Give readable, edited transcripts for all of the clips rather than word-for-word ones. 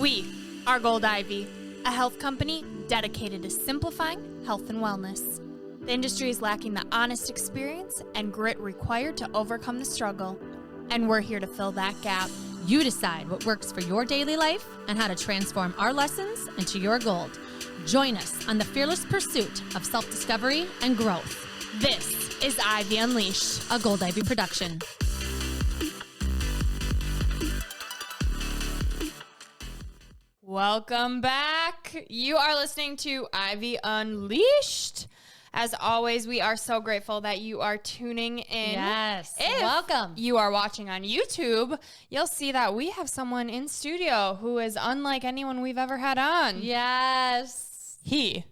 We are Gold Ivy, a health company dedicated to simplifying health and wellness. The industry is lacking the honest experience and grit required to overcome the struggle, and we're here to fill that gap. You decide what works for your daily life and how to transform our lessons into your gold. Join us on the fearless pursuit of self-discovery and growth. This is Ivy Unleashed, A Gold Ivy production. Welcome back. You are listening to Ivy Unleashed. As always, we are so grateful that you are tuning in. Yes, if welcome. You are watching on YouTube, you'll see that we have someone in studio who is unlike anyone we've ever had on. Yes. He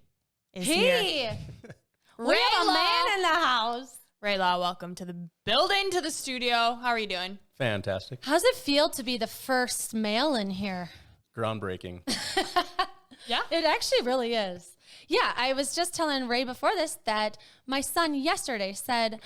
is here. We have a man in the house. Ray Law, welcome to the building, to the studio. How are you doing? Fantastic. How's it feel to be the first male in here? Groundbreaking. Yeah? It actually really is. Yeah, I was just telling Ray before this that my son yesterday said,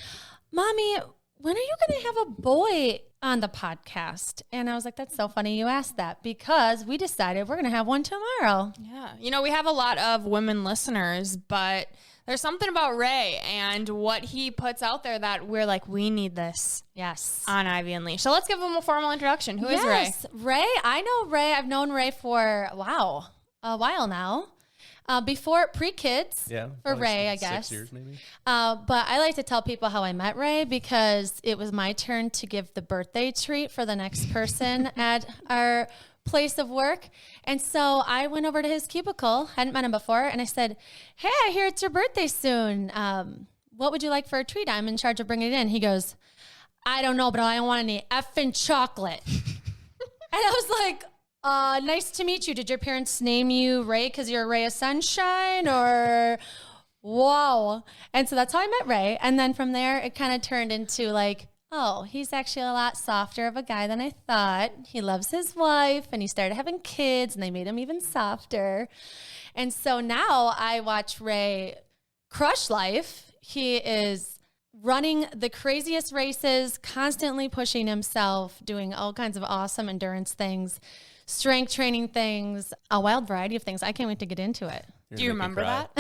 Mommy, when are you going to have a boy on the podcast? And I was like, that's so funny you asked that because we decided we're going to have one tomorrow. Yeah. You know, we have a lot of women listeners, but there's something about Ray and what he puts out there that we're like, we need this. Yes. On Ivy Unleashed. So let's give him a formal introduction. Who is Ray? Ray, I know Ray. I've known Ray for, a while now. Before pre-kids for Ray, I guess. 6 years maybe. But I like to tell people how I met Ray because it was my turn to give the birthday treat for the next person at our place of work. And so I went over to his cubicle, hadn't met him before, and I said, hey, I hear it's your birthday soon. What would you like for a treat? I'm in charge of bringing it in. He goes, I don't know, but I don't want any effing chocolate. And I was like, nice to meet you. Did your parents name you Ray because you're a ray of sunshine or wow? And so that's how I met Ray. And then from there, it kind of turned into like, oh, he's actually a lot softer of a guy than I thought. He loves his wife and he started having kids and they made him even softer. And so now I watch Ray crush life. He is running the craziest races, constantly pushing himself, doing all kinds of awesome endurance things, strength training things, a wild variety of things. I can't wait to get into it. Do you remember that?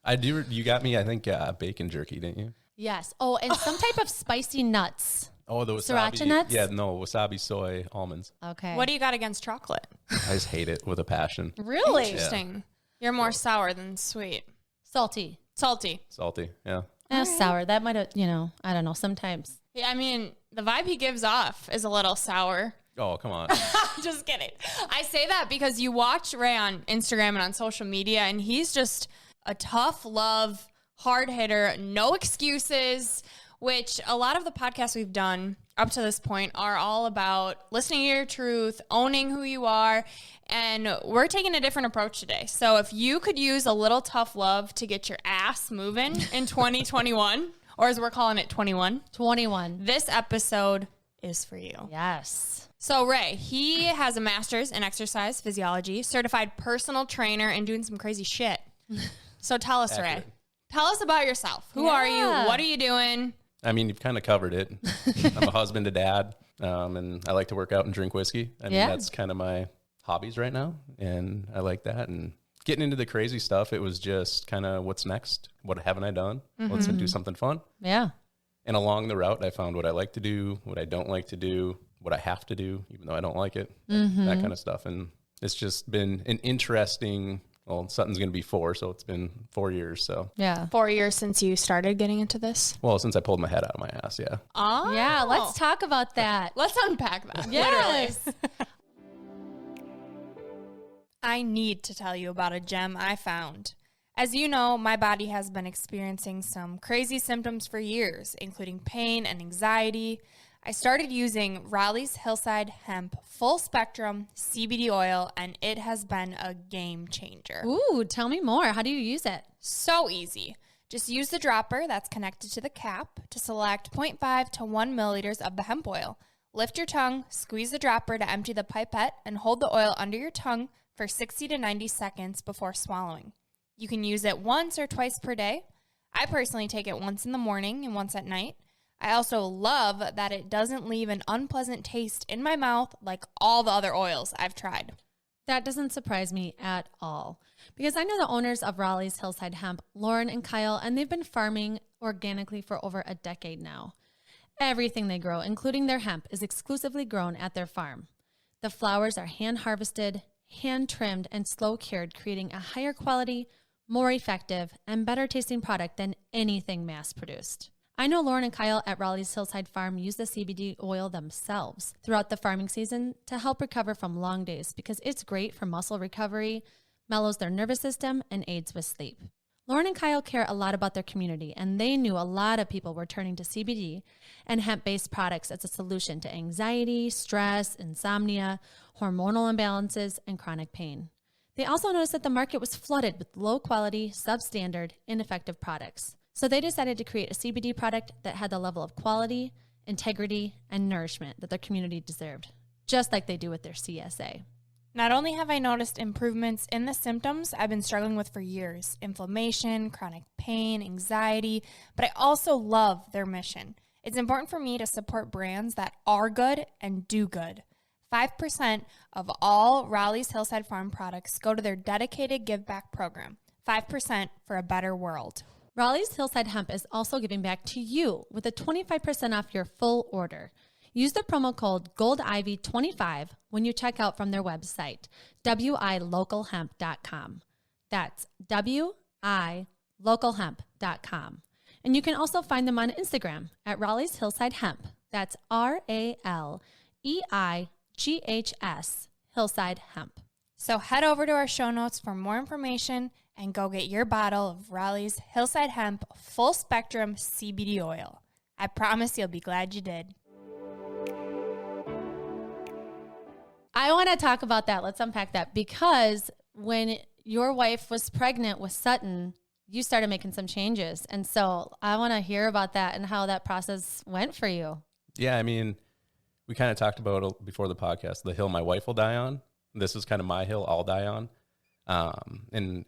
I do. You got me, I think, bacon jerky, didn't you? Yes. Oh, and some type of spicy nuts. Oh, the wasabi. Sriracha nuts? Yeah, no, wasabi soy almonds. Okay. What do you got against chocolate? I just hate it with a passion. Really? Interesting. You're more sour than sweet. Salty. Salty. Salty, yeah. Sour. That might have, I don't know, sometimes. Yeah, I mean, the vibe he gives off is a little sour. Oh, come on. Just kidding. I say that because you watch Ray on Instagram and on social media, and he's just a tough love, hard hitter, no excuses, which a lot of the podcasts we've done up to this point are all about listening to your truth, owning who you are, and we're taking a different approach today. So if you could use a little tough love to get your ass moving in 2021, or as we're calling it, 21, this episode is for you. Yes. So Ray, he has a master's in exercise physiology, certified personal trainer, and doing some crazy shit. So tell us, Ray. Tell us about yourself. Who are you? What are you doing? I mean, you've kind of covered it. I'm a husband, a dad, and I like to work out and drink whiskey. I mean, that's kind of my hobbies right now, and I like that. And getting into the crazy stuff, it was just kind of what's next? What haven't I done? Let's do something fun. Yeah. And along the route, I found what I like to do, what I don't like to do, what I have to do, even though I don't like it, that kind of stuff. And it's just been an interesting, well, Sutton's going to be 4, so it's been 4 years. So Yeah. 4 years since you started getting into this? Well, since I pulled my head out of my ass, yeah. Oh. Yeah, let's talk about that. Let's unpack that. Yes. I need to tell you about a gem I found. As you know, my body has been experiencing some crazy symptoms for years, including pain and anxiety. I started using Raleigh's Hillside Hemp Full Spectrum CBD oil, and it has been a game changer. Ooh, tell me more. How do you use it? So easy. Just use the dropper that's connected to the cap to select 0.5 to 1 milliliters of the hemp oil. Lift your tongue, squeeze the dropper to empty the pipette, and hold the oil under your tongue for 60 to 90 seconds before swallowing. You can use it once or twice per day. I personally take it once in the morning and once at night. I also love that it doesn't leave an unpleasant taste in my mouth like all the other oils I've tried. That doesn't surprise me at all because I know the owners of Raleigh's Hillside Hemp, Lauren and Kyle, and they've been farming organically for over a decade now. Everything they grow, including their hemp, is exclusively grown at their farm. The flowers are hand-harvested, hand-trimmed, and slow-cured, creating a higher quality, more effective, and better-tasting product than anything mass-produced. I know Lauren and Kyle at Raleigh's Hillside Farm use the CBD oil themselves throughout the farming season to help recover from long days because it's great for muscle recovery, mellows their nervous system, and aids with sleep. Lauren and Kyle care a lot about their community, and they knew a lot of people were turning to CBD and hemp-based products as a solution to anxiety, stress, insomnia, hormonal imbalances, and chronic pain. They also noticed that the market was flooded with low-quality, substandard, ineffective products. So they decided to create a CBD product that had the level of quality, integrity, and nourishment that their community deserved, just like they do with their CSA. Not only have I noticed improvements in the symptoms I've been struggling with for years, inflammation, chronic pain, anxiety, but I also love their mission. It's important for me to support brands that are good and do good. 5% of all Raleigh's Hillside Farm products go to their dedicated give back program. 5% for a better world. Raleigh's Hillside Hemp is also giving back to you with a 25% off your full order. Use the promo code GOLDIVY25 when you check out from their website, wilocalhemp.com. That's wilocalhemp.com. And you can also find them on Instagram at Raleigh's Hillside Hemp. That's RALEIGHS Hillside Hemp. So head over to our show notes for more information and go get your bottle of Raleigh's Hillside Hemp Full Spectrum CBD Oil. I promise you'll be glad you did. I want to talk about that. Let's unpack that because when your wife was pregnant with Sutton, you started making some changes. And so I want to hear about that and how that process went for you. Yeah, I mean, we kind of talked about it before the podcast, the hill my wife will die on. This is kind of my hill I'll die on. And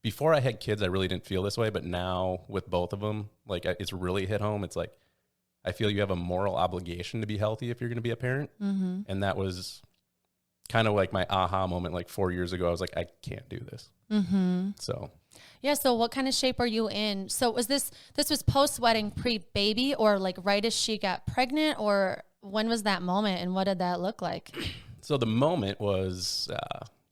before I had kids, I really didn't feel this way. But now with both of them, like it's really hit home. It's like I feel you have a moral obligation to be healthy if you're going to be a parent. Mm-hmm. And that was kind of like my aha moment. Like 4 years ago, I was like, I can't do this. Mm-hmm. So. Yeah. So what kind of shape are you in? So was this was post-wedding, pre-baby, or like right as she got pregnant, or when was that moment and what did that look like? So the moment was,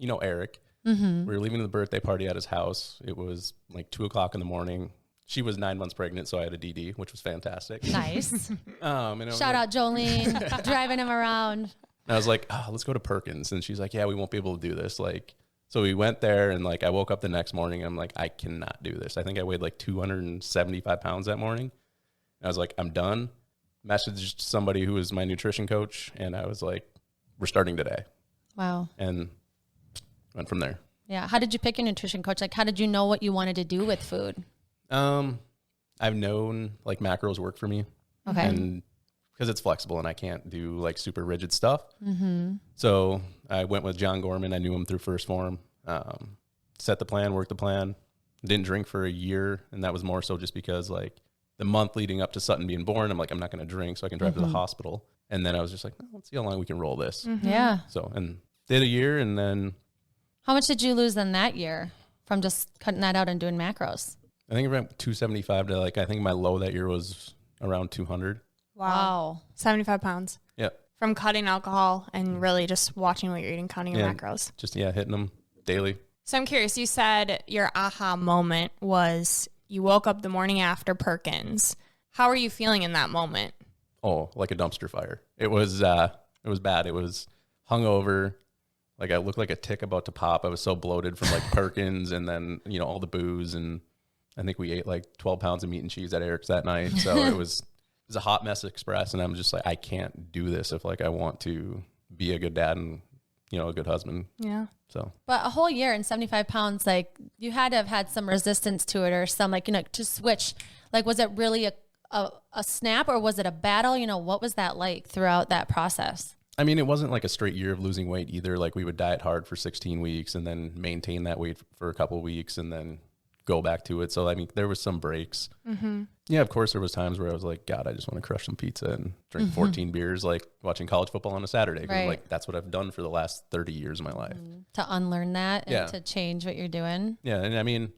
Eric. Mm-hmm. We were leaving the birthday party at his house. It was like 2:00 in the morning. She was 9 months pregnant, so I had a DD, which was fantastic. Nice. And Shout out Jolene, driving him around. I was like, let's go to Perkins. And she's like, yeah, we won't be able to do this. Like, so we went there and like, I woke up the next morning and I'm like, I cannot do this. I think I weighed like 275 pounds that morning. And I was like, I'm done. Messaged somebody who was my nutrition coach. And I was like, we're starting today. Wow. And went from there. Yeah. How did you pick your nutrition coach? Like, how did you know what you wanted to do with food? I've known like macros work for me. Okay. And because it's flexible and I can't do like super rigid stuff. Mm-hmm. So I went with John Gorman. I knew him through First Form. Set the plan, worked the plan. Didn't drink for a year. And that was more so just because like the month leading up to Sutton being born, I'm like, I'm not going to drink so I can drive to the hospital. And then I was just like, let's see how long we can roll this. Mm-hmm. Yeah. So, and did a year and then. How much did you lose in that year from just cutting that out and doing macros? I think around 275 to like, I think my low that year was around 200. Wow. 75 pounds. Yeah. From cutting alcohol and really just watching what you're eating, counting your macros. Just, hitting them daily. So I'm curious, you said your aha moment was you woke up the morning after Perkins. How are you feeling in that moment? Oh, like a dumpster fire. It was bad. It was hungover. Like I looked like a tick about to pop. I was so bloated from like Perkins and then, all the booze. And I think we ate like 12 pounds of meat and cheese at Eric's that night. So it was a hot mess express. And I'm just like, I can't do this if like I want to be a good dad and, a good husband. Yeah. So. But a whole year and 75 pounds, like you had to have had some resistance to it or some like, to switch. Like, was it really a snap or was it a battle? What was that like throughout that process? I mean, it wasn't like a straight year of losing weight either. Like we would diet hard for 16 weeks and then maintain that weight for a couple of weeks and then go back to it. So, I mean, there was some breaks. Yeah, of course, there was times where I was like, God, I just want to crush some pizza and drink 14 beers, like watching college football on a Saturday. Right. Like, that's what I've done for the last 30 years of my life. To unlearn that Yeah. and to change what you're doing. Yeah, and I mean,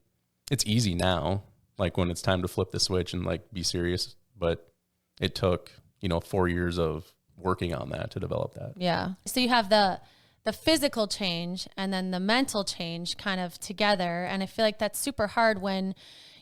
it's easy now, like when it's time to flip the switch and like be serious. But it took, 4 years of working on that to develop that. Yeah. So you have the physical change and then the mental change kind of together. And I feel like that's super hard when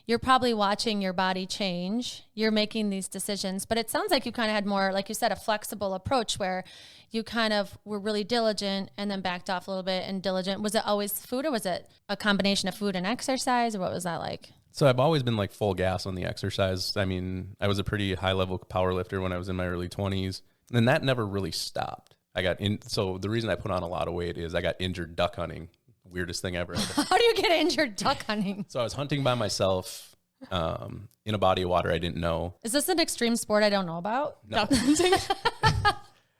you're probably watching your body change. You're making these decisions, but it sounds like you kind of had more, like you said, a flexible approach where you kind of were really diligent and then backed off a little bit and diligent. Was it always food, or was it a combination of food and exercise, or what was that like? So I've always been like full gas on the exercise. I mean, I was a pretty high level power lifter when I was in my early 20s, and that never really stopped. So the reason I put on a lot of weight is I got injured duck hunting. Weirdest thing ever. How do you get injured duck hunting? So I was hunting by myself in a body of water I didn't know. Is this an extreme sport I don't know about? No.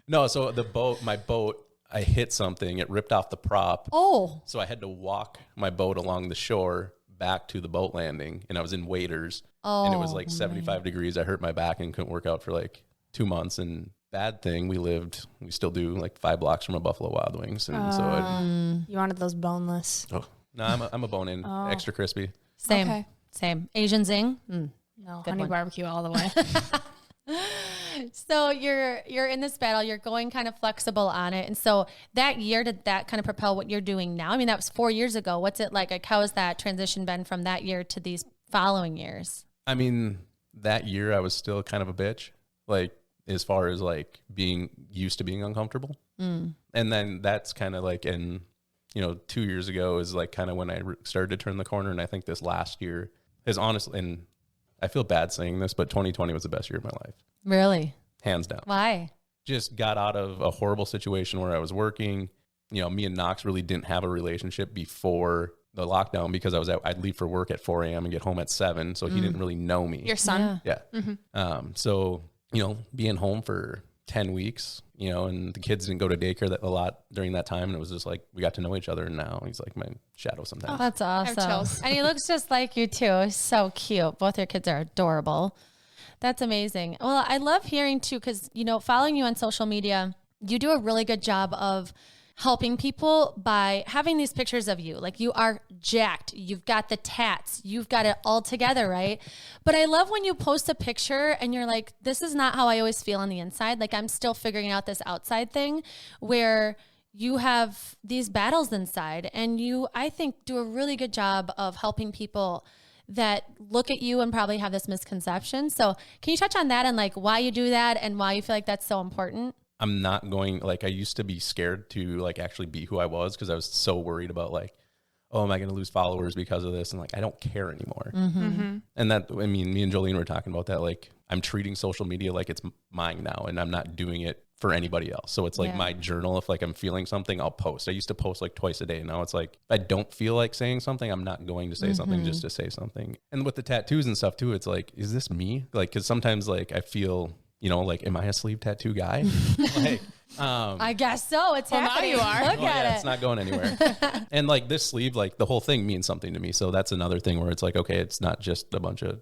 No, so my boat, I hit something. It ripped off the prop. Oh. So I had to walk my boat along the shore back to the boat landing, and I was in waders. And it was like 75 degrees. I hurt my back and couldn't work out for like 2 months. And bad thing, we still do like 5 blocks from a Buffalo Wild Wings. And You wanted those boneless. no, I'm a bone-in, extra crispy. Same. Okay. Same. Asian zing? No, Good honey one. barbecue all the way. So you're in this battle, you're going kind of flexible on it. And so that year, did that kind of propel what you're doing now? I mean, that was 4 years ago. What's it like how has that transition been from that year to these following years? I mean, that year I was still kind of a bitch, like as far as like being used to being uncomfortable. And then that's kind of like 2 years ago is like kind of when I started to turn the corner. And I think this last year is honestly, and I feel bad saying this, but 2020 was the best year of my life. Really? Hands down. Why? Just got out of a horrible situation where I was working. Me and Knox really didn't have a relationship before the lockdown because I'd leave for work at 4 a.m. and get home at 7. So he didn't really know me. Your son? Yeah. So, being home for 10 weeks, and the kids didn't go to daycare a lot during that time. And it was just like, we got to know each other. And now he's like my shadow sometimes. Oh, that's I have awesome. chills. And he looks just like you too. He's so cute. Both your kids are adorable. That's amazing. Well, I love hearing too, because, following you on social media, you do a really good job of helping people by having these pictures of you. Like, you are jacked. You've got the tats. You've got it all together, right? But I love when you post a picture and you're like, this is not how I always feel on the inside. Like, I'm still figuring out this outside thing where you have these battles inside, and you, I think, do a really good job of helping people that look at you and probably have this misconception. So can you touch on that and like why you do that and why you feel like that's so important? I'm not going, like, I used to be scared to like actually be who I was because I was so worried about like, oh, am I going to lose followers because of this? And like, I don't care anymore. And that, I mean, me and Jolene were talking about that. Like, I'm treating social media like it's mine now, and I'm not doing it for anybody else. So it's like my journal. If like I'm feeling something, I'll post. I used to post like twice a day. Now it's like, if I don't feel like saying something, I'm not going to say something just to say something. And with the tattoos and stuff too, it's like, is this me? Like, cause sometimes like I feel, like, am I a sleeve tattoo guy? Like, I guess so. It's happening. now you are. Look at it. It's not going anywhere. And like this sleeve, like the whole thing means something to me. So that's another thing where it's like, okay, it's not just a bunch of,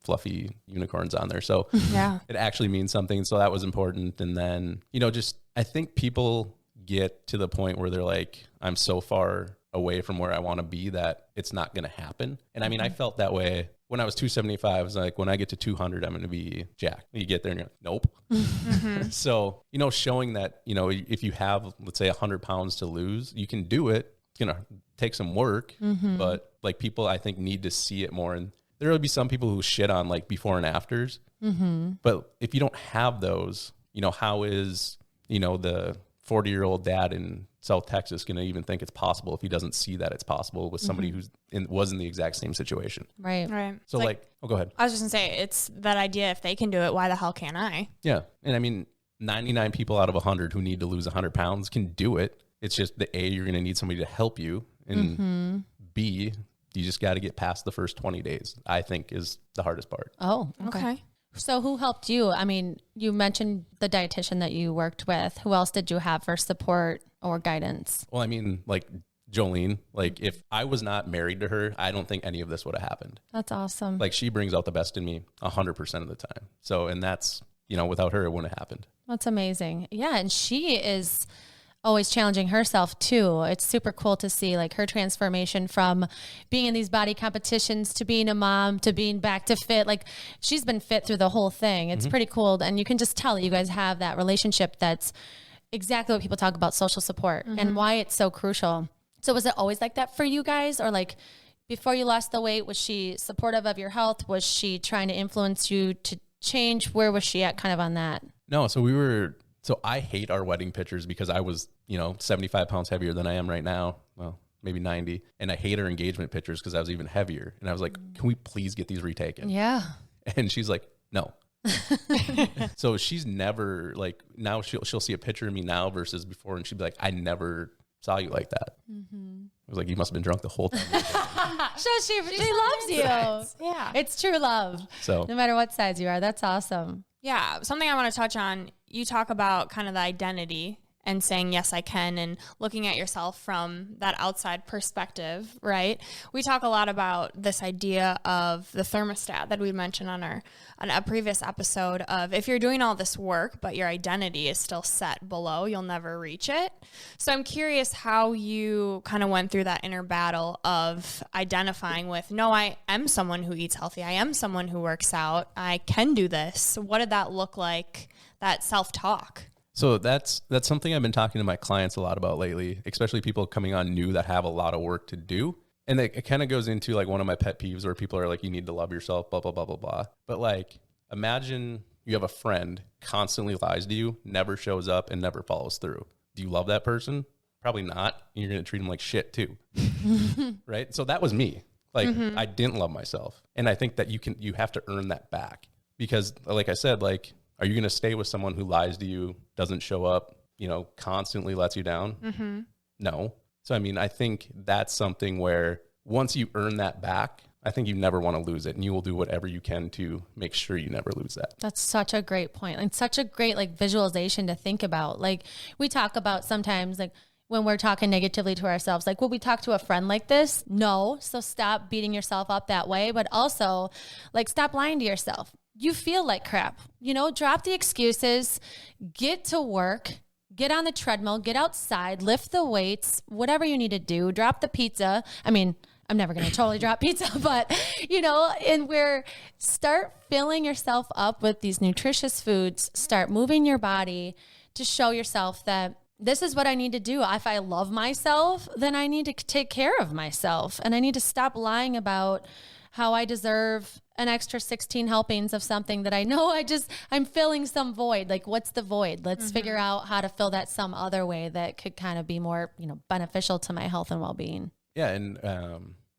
fluffy unicorns on there. So Yeah. it actually means something. So that was important. And then, just, I think people get to the point where they're like, I'm so far away from where I want to be that it's not going to happen. And I mean, I felt that way when I was 275. I was like, when I get to 200, I'm going to be jacked. You get there and you're like, nope. So, showing that, if you have, let's say 100 pounds to lose, you can do it. It's going to take some work, but like people, I think, need to see it more. And there will be some people who shit on like before and afters, but if you don't have those, how is, the 40-year-old dad in South Texas going to even think it's possible if he doesn't see that it's possible with somebody who's was in the exact same situation? Right. Right. So oh, go ahead. I was just gonna say, it's that idea. If they can do it, why the hell can't I? Yeah. And I mean, 99 people out of 100 who need to lose 100 pounds can do it. It's just the A, you're going to need somebody to help you. And B, you just got to get past the first 20 days, I think, is the hardest part. Oh, Okay. So who helped you? I mean, you mentioned the dietitian that you worked with. Who else did you have for support or guidance? Well, I mean, like Jolene. Like if I was not married to her, I don't think any of this would have happened. That's awesome. Like she brings out the best in me 100% of the time. So, and that's, you know, without her, it wouldn't have happened. That's amazing. Yeah. And she is always challenging herself too. It's super cool to see like her transformation from being in these body competitions to being a mom to being back to fit. Like she's been fit through the whole thing. It's pretty cool. And you can just tell that you guys have that relationship that's exactly what people talk about, social support, and why it's so crucial. So was it always like that for you guys? Or like before you lost the weight, was she supportive of your health? Was she trying to influence you to change? Where was she at kind of on that? No, so I hate our wedding pictures because I was, you know, 75 pounds heavier than I am right now. Well, maybe 90. And I hate our engagement pictures because I was even heavier. And I was like, can we please get these retaken? Yeah. And she's like, no. So she's never like, now she'll see a picture of me now versus before. And she'd be like, I never saw you like that. I was like, you must have been drunk the whole time. So she loves you. Yeah. It's true love. So no matter what size you are, that's awesome. Yeah. Something I want to touch on, you talk about kind of the identity and saying, yes, I can, and looking at yourself from that outside perspective, right? We talk a lot about this idea of the thermostat that we mentioned on a previous episode of if you're doing all this work, but your identity is still set below, you'll never reach it. So I'm curious how you kind of went through that inner battle of identifying with, no, I am someone who eats healthy. I am someone who works out. I can do this. What did that look like, that self-talk? So that's something I've been talking to my clients a lot about lately, especially people coming on new that have a lot of work to do. And it kind of goes into like one of my pet peeves where people are like, you need to love yourself, blah, blah, blah, blah, blah. But like, imagine you have a friend constantly lies to you, never shows up and never follows through. Do you love that person? Probably not. You're going to treat them like shit too. Right? So that was me. Like I didn't love myself. And I think that you have to earn that back because like I said, like, are you going to stay with someone who lies to you, doesn't show up, you know, constantly lets you down? No. So, I mean, I think that's something where once you earn that back, I think you never want to lose it and you will do whatever you can to make sure you never lose that. That's such a great point. And such a great like visualization to think about. Like we talk about sometimes like when we're talking negatively to ourselves, like, will we talk to a friend like this? No. So stop beating yourself up that way, but also like stop lying to yourself. You feel like crap, you know, drop the excuses, get to work, get on the treadmill, get outside, lift the weights, whatever you need to do, drop the pizza. I mean, I'm never going to totally drop pizza, but you know, and start filling yourself up with these nutritious foods, start moving your body to show yourself that this is what I need to do. If I love myself, then I need to take care of myself and I need to stop lying about how I deserve an extra 16 helpings of something that I know I'm filling some void. Like, what's the void? Let's figure out how to fill that some other way that could kind of be more, you know, beneficial to my health and well-being. Yeah. And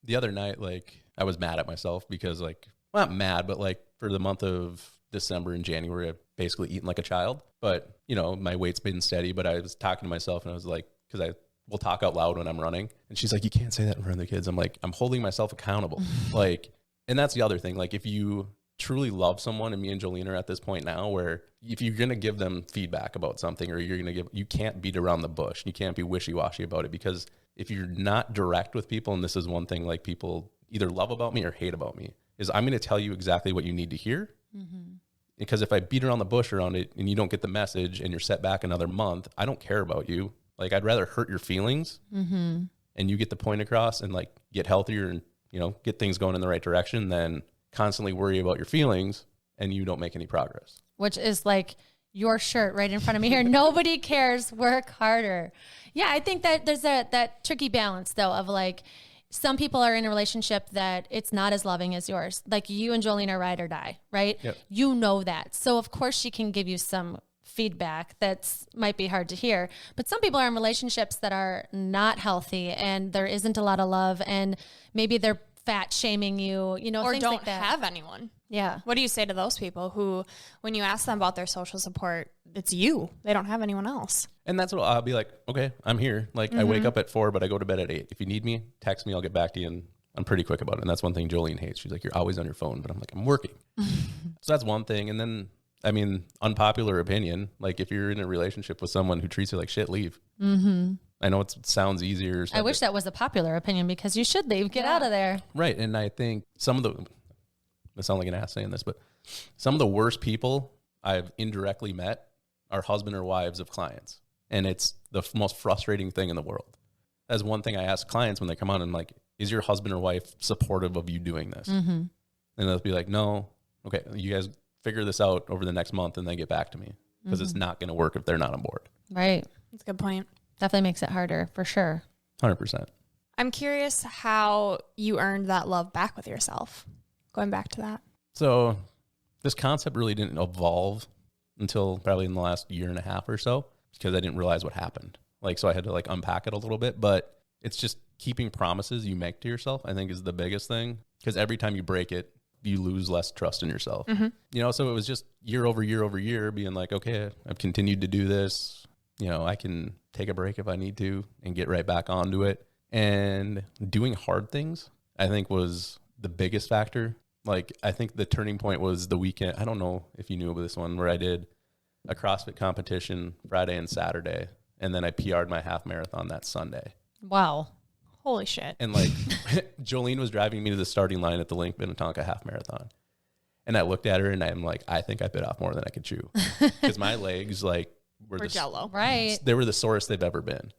the other night, like, I was mad at myself because, like, well, not mad, but like for the month of December and January, I've basically eaten like a child. But, you know, my weight's been steady, but I was talking to myself and I was like, because I will talk out loud when I'm running. And she's like, you can't say that in front of the kids. I'm like, I'm holding myself accountable. Like, and that's the other thing. Like, if you truly love someone, and me and Jolene are at this point now where if you're going to give them feedback about something or you can't beat around the bush. You can't be wishy-washy about it, because if you're not direct with people, and this is one thing like people either love about me or hate about me, is I'm going to tell you exactly what you need to hear. Because if I beat around the bush around it and you don't get the message and you're set back another month, I don't care about you. Like, I'd rather hurt your feelings and you get the point across and like get healthier and, you know, get things going in the right direction than constantly worry about your feelings and you don't make any progress. Which is like your shirt right in front of me here. Nobody cares. Work harder. Yeah. I think that there's that tricky balance though of like, some people are in a relationship that it's not as loving as yours. Like you and Jolene are ride or die, right? Yep. You know that. So of course she can give you some feedback that's might be hard to hear, but some people are in relationships that are not healthy and there isn't a lot of love and maybe they're fat shaming you, you know, or things don't like that. have anyone. Yeah. What do you say to those people who, when you ask them about their social support, it's you, they don't have anyone else? And that's what I'll be like, okay, I'm here. Like I wake up at 4, but I go to bed at 8. If you need me, text me, I'll get back to you. And I'm pretty quick about it. And that's one thing Jolene hates. She's like, you're always on your phone, but I'm like, I'm working. So that's one thing. And then I mean, unpopular opinion. Like if you're in a relationship with someone who treats you like shit, leave. I know it sounds easier. I wish that was a popular opinion because you should leave. Get out of there. Right. And I think I sound like an ass saying this, but some of the worst people I've indirectly met are husband or wives of clients. And it's the most frustrating thing in the world. That's one thing I ask clients when they come on and like, is your husband or wife supportive of you doing this? And they'll be like, no. Okay, you guys figure this out over the next month and then get back to me because it's not going to work if they're not on board. Right. That's a good point. Definitely makes it harder for sure. 100%. I'm curious how you earned that love back with yourself. Going back to that. So this concept really didn't evolve until probably in the last year and a half or so because I didn't realize what happened. Like, so I had to like unpack it a little bit, but it's just keeping promises you make to yourself, I think is the biggest thing. Because every time you break it, you lose less trust in yourself. You know, so it was just year over year over year being like, okay, I've continued to do this. You know, I can take a break if I need to and get right back onto it. And doing hard things, I think was the biggest factor. Like, I think the turning point was the weekend. I don't know if you knew about this one where I did a CrossFit competition Friday and Saturday. And then I PR'd my half marathon that Sunday. Wow. Holy shit. And like Jolene was driving me to the starting line at the Link Minnetonka half marathon. And I looked at her and I'm like, I think I bit off more than I could chew. Because my legs like were jello. Right. They were the sorest they've ever been.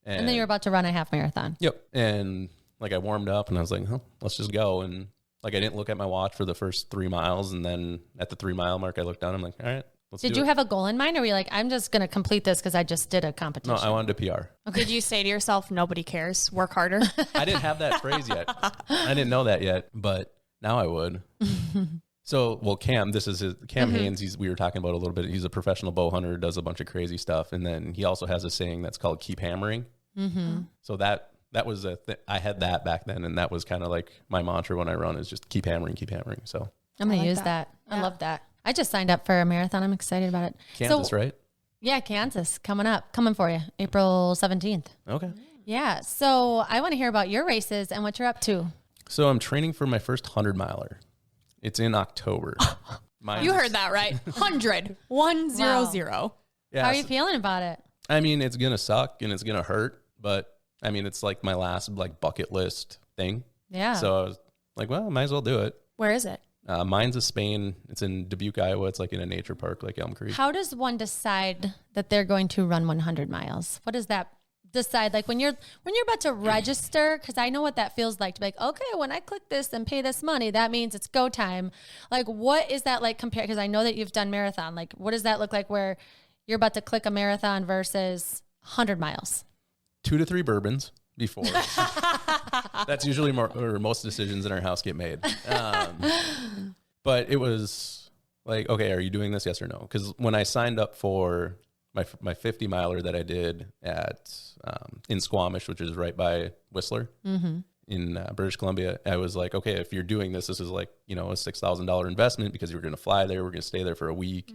And then you're about to run a half marathon. Yep. And like I warmed up and I was like, let's just go. And like I didn't look at my watch for the first 3 miles. And then at the 3 mile mark, I looked down. I'm like, all right, let's do it. Did you have a goal in mind or were you like, I'm just going to complete this because I just did a competition? No, I wanted to PR. Okay. Did you say to yourself, nobody cares, work harder? I didn't have that phrase yet. I didn't know that yet, but now I would. So, well, Cam, this is Cam Haynes. We were talking about a little bit. He's a professional bow hunter, does a bunch of crazy stuff. And then he also has a saying that's called keep hammering. So that was I had that back then. And that was kind of like my mantra when I run is just keep hammering, keep hammering. So I'm going to use that. I love that. I just signed up for a marathon. I'm excited about it. Kansas, right? Yeah, Kansas coming for you, April 17th. Okay. Yeah. So I want to hear about your races and what you're up to. So I'm training for my first 100-miler. It's in October. You heard that right. 100. 100. Yeah, How are you feeling about it? I mean, it's going to suck and it's going to hurt, but I mean, it's like my last like bucket list thing. Yeah. So I was like, well, I might as well do it. Where is it? Mine's in Spain. It's in Dubuque, Iowa. It's like in a nature park like Elm Creek. How does one decide that they're going to run 100 miles? What does that decide? Like when you're about to register, because I know what that feels like to be like, okay, when I click this and pay this money, that means it's go time. Like, what is that like compared? Because I know that you've done marathon. Like, what does that look like where you're about to click a marathon versus 100 miles? 2 to 3 bourbons before. That's usually most decisions in our house get made. But it was like, okay, are you doing this? Yes or no? Because when I signed up for my 50 miler that I did at in Squamish, which is right by Whistler in British Columbia, I was like, okay, if you're doing this is like, you know, a $6,000 investment because you're going to fly there. We're going to stay there for a week.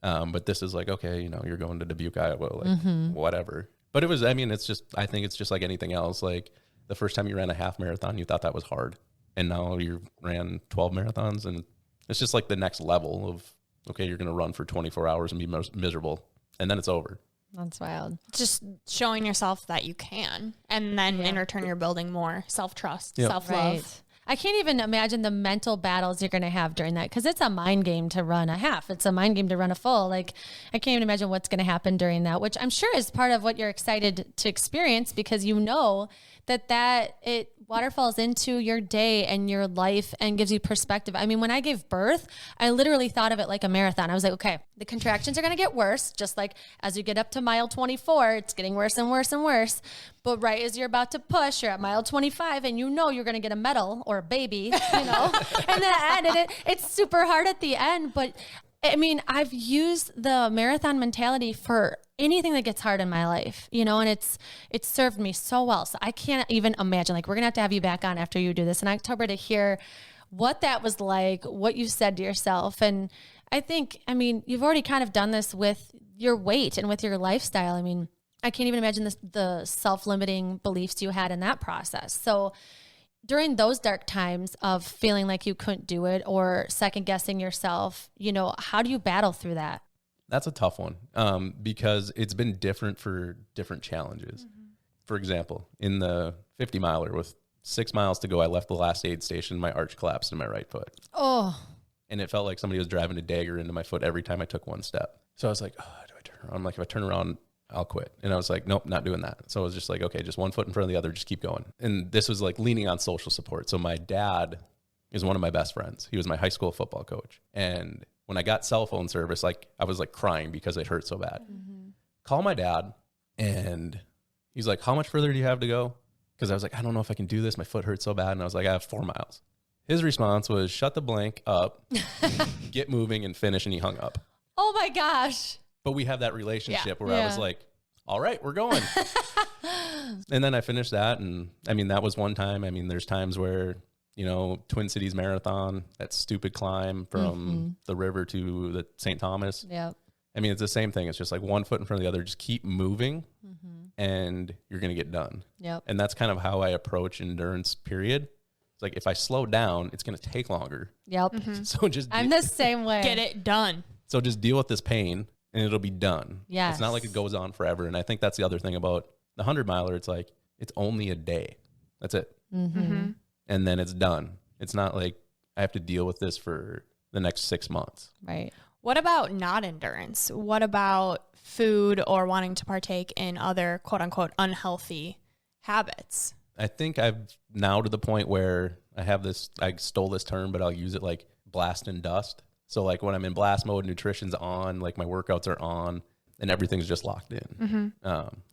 But this is like, okay, you know, you're going to Dubuque, Iowa, like whatever. But it was, I mean, I think it's just like anything else. Like the first time you ran a half marathon, you thought that was hard. And now you ran 12 marathons and it's just like the next level of, okay, you're going to run for 24 hours and be miserable. And then it's over. That's wild. Just showing yourself that you can. And then in return, you're building more self-trust, self-love. Right. I can't even imagine the mental battles you're going to have during that because it's a mind game to run a half. It's a mind game to run a full. Like, I can't even imagine what's going to happen during that, which I'm sure is part of what you're excited to experience because you know that it waterfalls into your day and your life and gives you perspective. I mean, when I gave birth, I literally thought of it like a marathon. I was like, okay, the contractions are going to get worse. Just like as you get up to mile 24, it's getting worse and worse and worse. But right as you're about to push, you're at mile 25 and you know you're going to get a medal or a baby, you know, and then it's super hard at the end. But I mean, I've used the marathon mentality for anything that gets hard in my life, you know, and it's served me so well. So I can't even imagine, like, we're going to have you back on after you do this in October to hear what that was like, what you said to yourself. And I think, I mean, you've already kind of done this with your weight and with your lifestyle. I mean, I can't even imagine the self-limiting beliefs you had in that process. So during those dark times of feeling like you couldn't do it or second guessing yourself, you know, how do you battle through that? That's a tough one because it's been different for different challenges. For example, in the 50 miler with 6 miles to go, I left the last aid station. My arch collapsed in my right foot. Oh, And it felt like somebody was driving a dagger into my foot every time I took one step. So I was like, oh, do I turn around? I'm like, if I turn around, I'll quit. And I was like, nope, not doing that. So I was just like, okay, just one foot in front of the other, just keep going. And this was like leaning on social support. So my dad is one of my best friends. He was my high school football coach. And when I got cell phone service, like I was like crying because it hurt so bad. Call my dad, and he's like, how much further do you have to go? Because I was like, I don't know if I can do this. My foot hurts so bad. And I was like, I have 4 miles. His response was, shut the blank up, get moving, and finish. And he hung up. oh my gosh. But we have that relationship where Yeah. I was like, all right, we're going. And then I finished that. And I mean, that was one time. I mean, there's times where, you know, Twin Cities Marathon, that stupid climb from the river to the St. Thomas. Yep. I mean, it's the same thing. It's just like one foot in front of the other. Just keep moving and you're going to get done. Yep. And that's kind of how I approach endurance, period. It's like if I slow down, it's going to take longer. Yep. So just I'm the same way. Get it done. So just deal with this pain and it'll be done. Yes. It's not like it goes on forever. And I think that's the other thing about the 100 miler. It's like, it's only a day. That's it. And then it's done. It's not like I have to deal with this for the next 6 months. Right. What about not endurance? What about food or wanting to partake in other quote unquote unhealthy habits? I think I've now to the point where I have this, I stole this term, but I'll use it like blast and dust. So like when I'm in blast mode, nutrition's on, like my workouts are on and everything's just locked in.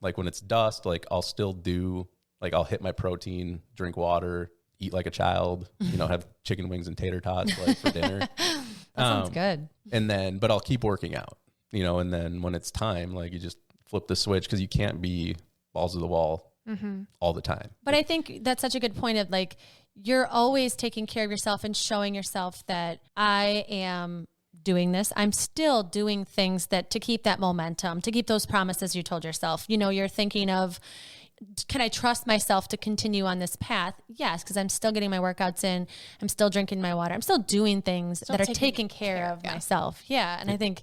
Like when it's dust, like I'll still do, like I'll hit my protein, drink water, eat like a child, you know, have chicken wings and tater tots like for dinner. That sounds good. And then, but I'll keep working out, you know, and then when it's time, like you just flip the switch because you can't be balls to the wall all the time. But I think that's such a good point of like, you're always taking care of yourself and showing yourself that I am doing this. I'm still doing things that to keep that momentum, to keep those promises you told yourself. You know, you're thinking of, can I trust myself to continue on this path? Yes, because I'm still getting my workouts in. I'm still drinking my water. I'm still doing things that are taking care of myself. Yeah. And I think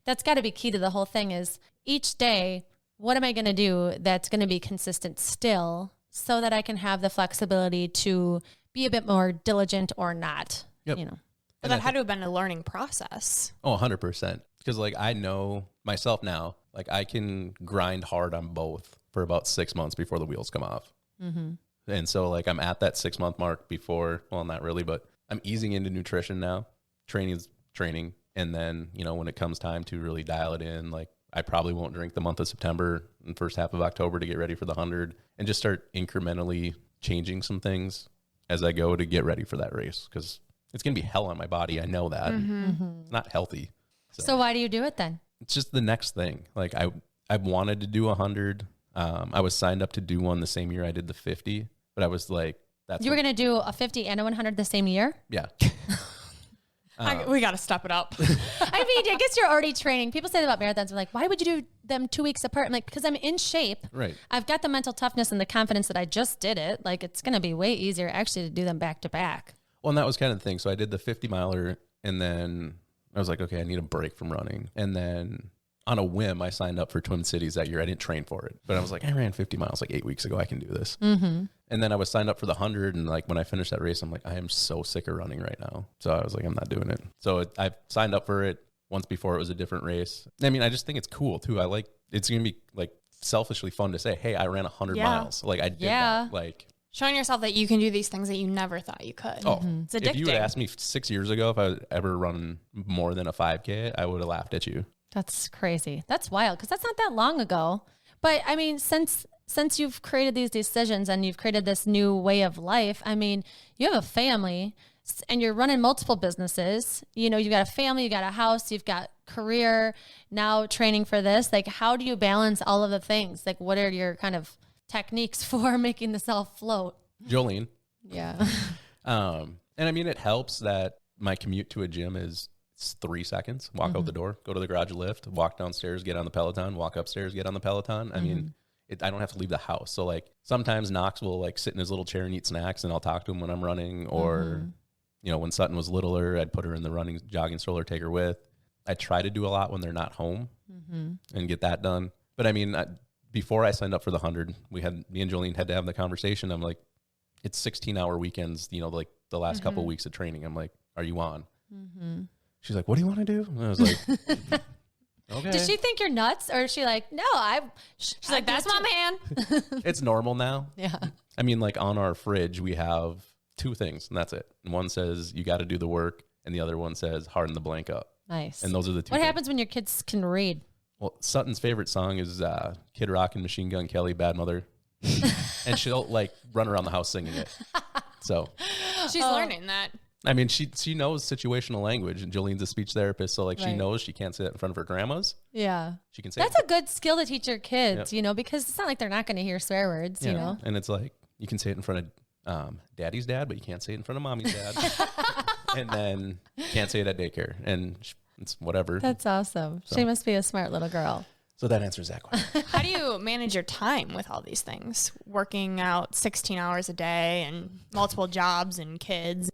that's got to be key to the whole thing is each day, what am I going to do that's going to be consistent still so that I can have the flexibility to be a bit more diligent or not, you know? But that had to have been a learning process. Oh, 100%. Because like I know myself now, like I can grind hard on both for about 6 months before the wheels come off. And so like I'm at that 6 month mark before, well, not really, but I'm easing into nutrition now. Training's training. And then, you know, when it comes time to really dial it in, like I probably won't drink the month of September and first half of October to get ready for the 100 and just start incrementally changing some things as I go to get ready for that race. Cause it's going to be hell on my body. I know that. It's not healthy. So why do you do it then? It's just the next thing. Like I wanted to do 100. I was signed up to do one the same year I did the 50, but I was like, You were going to do a 50 and a 100 the same year? Yeah. We got to step it up. I mean, I guess you're already training. People say that about marathons. They're like, why would you do them 2 weeks apart? I'm like, because I'm in shape. Right. I've got the mental toughness and the confidence that I just did it. Like, it's going to be way easier actually to do them back to back. Well, and that was kind of the thing. So I did the 50 miler and then I was like, okay, I need a break from running. And then on a whim, I signed up for Twin Cities that year. I didn't train for it, but I was like, I ran 50 miles like 8 weeks ago. I can do this. And then I was signed up for the 100. And like, when I finished that race, I'm like, I am so sick of running right now. So I was like, I'm not doing it. So I signed up for it once before it was a different race. I mean, I just think it's cool too. I like, it's going to be like selfishly fun to say, hey, I ran 100 miles. Like I did that. Like showing yourself that you can do these things that you never thought you could. Oh, it's addicting. If you had asked me 6 years ago if I would ever run more than a 5K, I would have laughed at you. That's crazy. That's wild because that's not that long ago. But I mean, since you've created these decisions and you've created this new way of life, I mean, you have a family and you're running multiple businesses. You know, you've got a family, you got a house, you've got career, now training for this. Like, how do you balance all of the things? Like, what are your kind of techniques for making this all float? Jolene. Yeah. And I mean, it helps that my commute to a gym is 3 seconds. Walk out the door, go to the garage lift, walk downstairs, get on the Peloton, walk upstairs, get on the Peloton. I mean, I don't have to leave the house. So like sometimes Knox will like sit in his little chair and eat snacks, and I'll talk to him when I'm running. Or, you know, when Sutton was littler, I'd put her in the running jogging stroller, take her with. I try to do a lot when they're not home and get that done. But I mean, before I signed up for the 100, me and Jolene had to have the conversation. I'm like, it's 16-hour weekends, you know, like the last couple of weeks of training. I'm like, are you on? She's like, what do you want to do? And I was like, okay. Does she think you're nuts, or is she like, no, she's like, that's my man. It's normal now. Yeah. I mean, like on our fridge, we have 2 things, and that's it. And one says, you got to do the work. And the other one says, harden the blank up. Nice. And those are the 2 What things. happens when your kids can read? Well, Sutton's favorite song is Kid Rock and Machine Gun Kelly, Bad Mother. And she'll like run around the house singing it. So She's learning that. I mean, she knows situational language, and Jolene's a speech therapist, so like she knows she can't say that in front of her grandmas. Yeah. She can say That's a good skill to teach your kids, Yep. you know, because it's not like they're not going to hear swear words, you know. And it's like you can say it in front of daddy's dad, but you can't say it in front of mommy's dad. And then you can't say it at daycare, and it's whatever. That's awesome. She must be a smart little girl. So that answers that question. How do you manage your time with all these things? Working out 16 hours a day and multiple jobs and kids.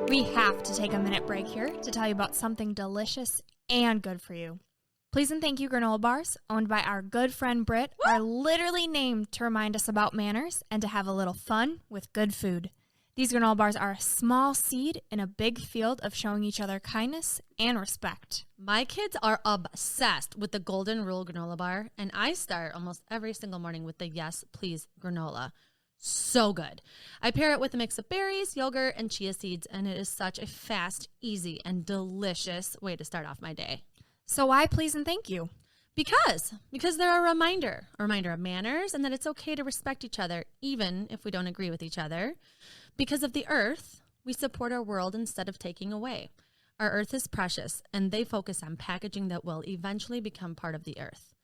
We have to take a minute break here to tell you about something delicious and good for you. Please and thank you granola bars, owned by our good friend Britt, are literally named to remind us about manners and to have a little fun with good food. These granola bars are a small seed in a big field of showing each other kindness and respect. My kids are obsessed with the Golden Rule granola bar, and I start almost every single morning with the Yes Please granola. So good. I pair it with a mix of berries, yogurt, and chia seeds, and it is such a fast, easy, and delicious way to start off my day. So why please and thank you? Because they're a reminder of manners, and that it's okay to respect each other, even if we don't agree with each other. Because of the earth, we support our world instead of taking away. Our earth is precious, and they focus on packaging that will eventually become part of the earth.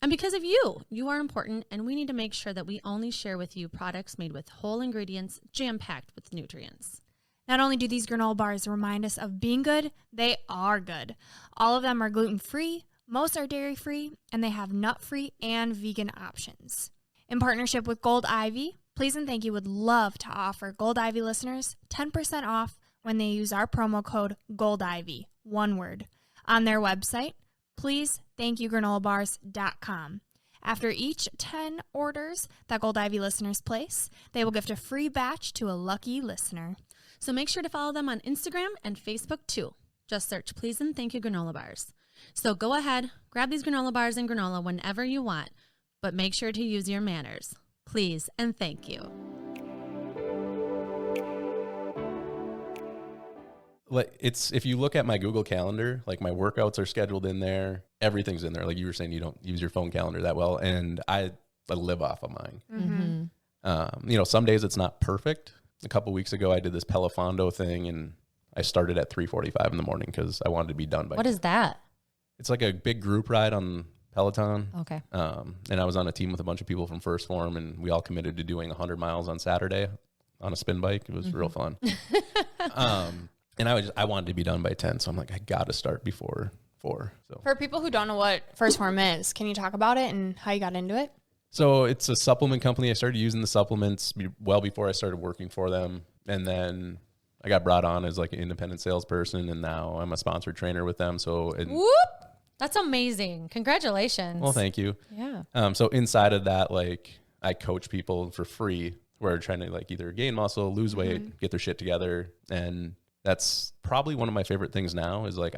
And because of you are important, and we need to make sure that we only share with you products made with whole ingredients, jam-packed with nutrients. Not only do these granola bars remind us of being good, they are good. All of them are gluten-free, most are dairy-free, and they have nut-free and vegan options. In partnership with Gold Ivy, Please and Thank You would love to offer Gold Ivy listeners 10% off when they use our promo code GOLDIVY, one word, on their website, pleasethankyouGranolaBars.com. After each 10 orders that Gold Ivy listeners place, they will gift a free batch to a lucky listener. So make sure to follow them on Instagram and Facebook too. Just search Please and Thank You Granola Bars. So go ahead, grab these granola bars and granola whenever you want, but make sure to use your manners. Please and thank you. Like if you look at my Google Calendar, like my workouts are scheduled in there. Everything's in there. Like you were saying, you don't use your phone calendar that well, and I live off of mine. You know, some days it's not perfect. A couple weeks ago, I did this Pelafondo thing, and I started at 3:45 in the morning because I wanted to be done by. What is that? It's like a big group ride on Peloton. Okay. And I was on a team with a bunch of people from First Form, and we all committed to doing 100 miles on Saturday on a spin bike. It was real fun. And I wanted to be done by 10, so I'm like, I got to start before 4. So For people who don't know what First Form is, can you talk about it and how you got into it? So it's a supplement company. I started using the supplements well before I started working for them. And then I got brought on as like an independent salesperson, and now I'm a sponsored trainer with them. So Whoop! That's amazing. Congratulations. Well, thank you. Yeah. So inside of that, like I coach people for free who are trying to like either gain muscle, lose weight, get their shit together. And that's probably one of my favorite things now is like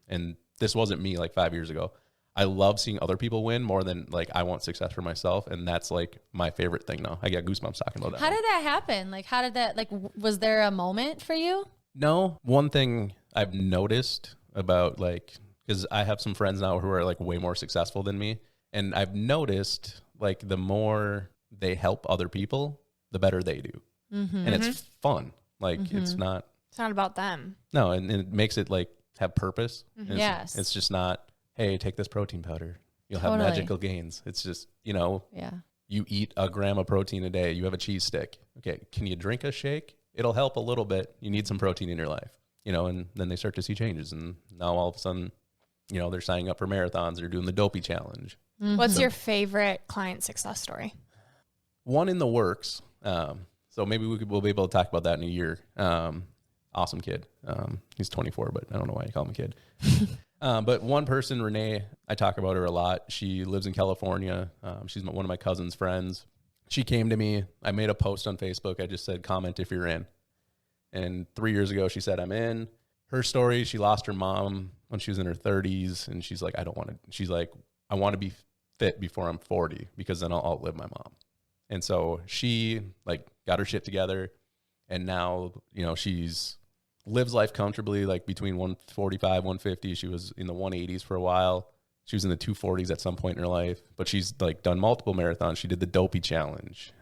and this wasn't me like 5 years ago. I love seeing other people win more than like I want success for myself. And that's like my favorite thing now. I got goosebumps talking about that. How did that happen? Like, how did that, like, was there a moment for you? No, one thing I've noticed about like, because I have some friends now who are like way more successful than me. And I've noticed like the more they help other people, the better they do. And it's fun. Like it's not about them. No, and it makes it like have purpose. And Yes. It's just not, hey, take this protein powder. You'll have magical gains. It's just, you know, you eat a gram of protein a day. You have a cheese stick. Okay, can you drink a shake? It'll help a little bit. You need some protein in your life, you know, and then they start to see changes. And now all of a sudden, you know, they're signing up for marathons. They're doing the Dopey Challenge. What's your favorite client success story? One in the works. So maybe we'll be able to talk about that in a year. Awesome kid. He's 24, but I don't know why you call him a kid. But one person, Renee, I talk about her a lot. She lives in California. She's one of my cousin's friends. She came to me. I made a post on Facebook. I just said, comment if you're in. And 3 years ago, she said, I'm in. Her story, she lost her mom when she was in her 30s. And she's like, I don't want to. She's like, I want to be fit before I'm 40 because then I'll outlive my mom. And so she like got her shit together. And now, she's lives life comfortably, like between 145, 150. She was in the 180s for a while. She was in the 240s at some point in her life, but she's like done multiple marathons. She did the Dopey Challenge.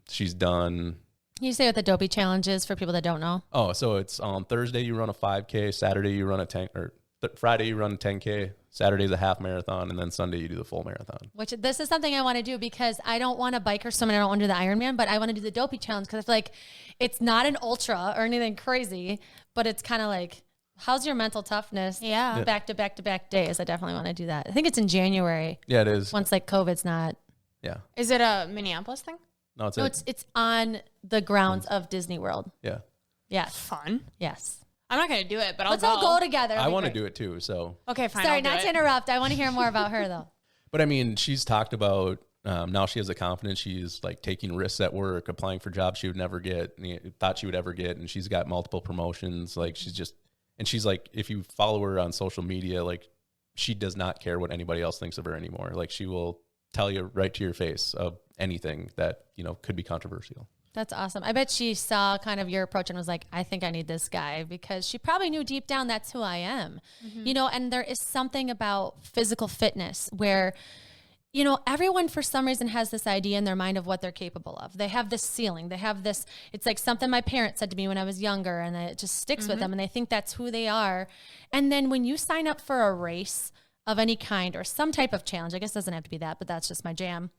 She's done. Can you say what the Dopey Challenge is for people that don't know? Oh, so it's on Thursday you run a 5K, Saturday you run a 10, or Friday you run a 10K, Saturday's a half marathon, and then Sunday you do the full marathon. Which this is something I want to do because I don't want to bike or swim and I don't want to do the Ironman, but I want to do the Dopey Challenge because I feel like it's not an ultra or anything crazy, but it's kind of like, how's your mental toughness? Yeah. Back to back to back days. I definitely want to do that. I think it's in January. Yeah, it is. Once like COVID's not. Yeah. Is it a Minneapolis thing? No, it's on the grounds of Disney World. Yeah. Yes. Fun. Yes. I'm not going to do it, but Let's all go together. I want to do it too. So. Okay, fine. Sorry, not to interrupt. I want to hear more about her though. But I mean, she's talked about now she has the confidence. She's like taking risks at work, applying for jobs she would never get, thought she would ever get. And she's got multiple promotions. Like she's like, if you follow her on social media, like she does not care what anybody else thinks of her anymore. Like she will tell you right to your face of anything that, could be controversial. That's awesome. I bet she saw kind of your approach and was like, I think I need this guy because she probably knew deep down that's who I am, and there is something about physical fitness where, everyone for some reason has this idea in their mind of what they're capable of. They have this ceiling. They have this, it's like something my parents said to me when I was younger and it just sticks with them and they think that's who they are. And then when you sign up for a race of any kind or some type of challenge, I guess it doesn't have to be that, but that's just my jam.